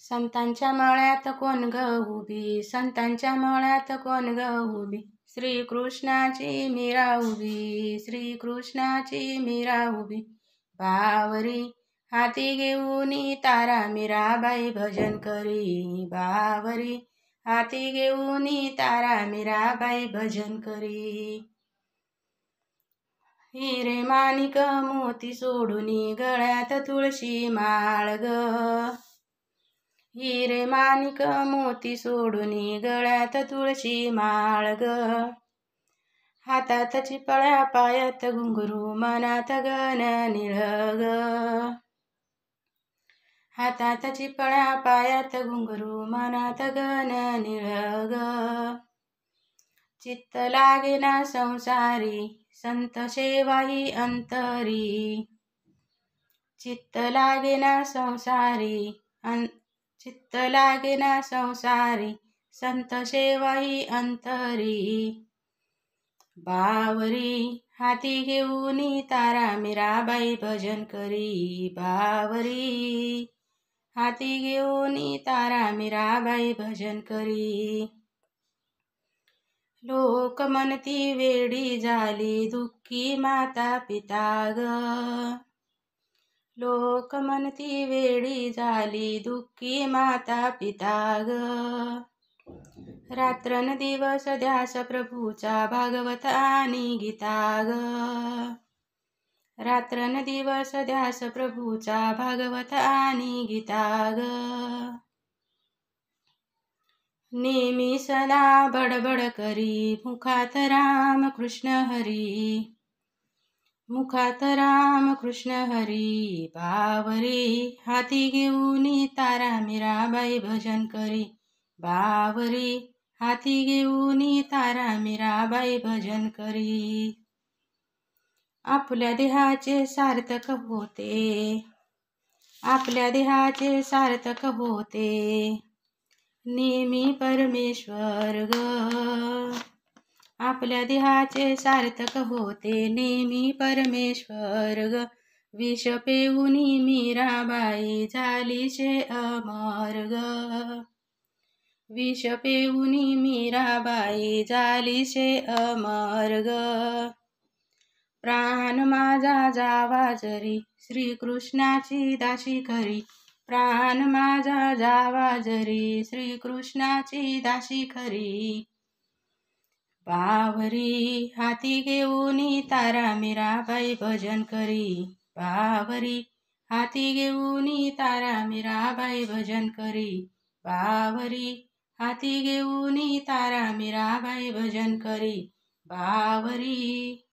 संतांच्या मळ्यात कोण ग उभी, संतांच्या मळ्यात कोण ग उभी, श्रीकृष्णाची मीरा उभी, श्रीकृष्णाची मीरा उभी. बावरी हाती घेऊनी तारा मीराबाई भजन करी, बावरी हाती घेऊनी तारा मीराबाई भजन करी. हिरे माणिक मोती सोडूनी गळ्यात तुळशी माळ ग, हिरे माणिक मोती सोडूनी गळ्यात तुळशी माळ ग. हातात चिपळ्या पायात घुंगरू मनात गण निळ ग, हातात चिपळ्या पायात घुंगरू मनात गण निळ ग. चित्त लागेना संसारी संत सेवा ही अंतरी, चित्त लागेना संसारी चित्त लागेना संसारी संत सेवा ही अंतरी. बावरी हाती घेऊनी तारा मीराबाई भजन करी, बावरी हाती घेऊनी तारा मीराबाई भजन करी. लोक म्हणती वेडी झाली दुःखी माता पिता ग, लोक म्हणती वेडी झाली दुःखी माता पिता ग. रात्रंदिवस ध्यास प्रभूचा भागवत आणि गीता ग, रात्रंदिवस ध्यास प्रभूचा भागवत आणि गीता ग. नेहमी सदा बडबड करी मुखात राम कृष्ण हरी, मुखात राम कृष्ण हरी. बावरी हाती घेऊनी तारा मीराबाई भजन करी, बावरी हाती घेऊनी तारा मीराबाई भजन करी. आपल्या देहाचे सार्थक होते, आपल्या देहाचे सार्थक होते नेहमी परमेश्वर ग, आपल्या देहाचे सार्थक होते नेहमी परमेश्वर ग. विष पेऊनी मीराबाई झालीशे अमर ग, विष पेऊनी मीराबाई झालीशे अमर ग. प्राण माझा जावा जरी श्रीकृष्णाची दासी खरी, प्राण माझा जावा जरी श्रीकृष्णाची दासी खरी. बावरी हाती घेऊनी तारा मीराबाई भजन करी, बावरी हाती घेऊनी तारा मीराबाई भजन करी, बावरी हाती घेऊनी तारा मीराबाई भजन करी, बावरी.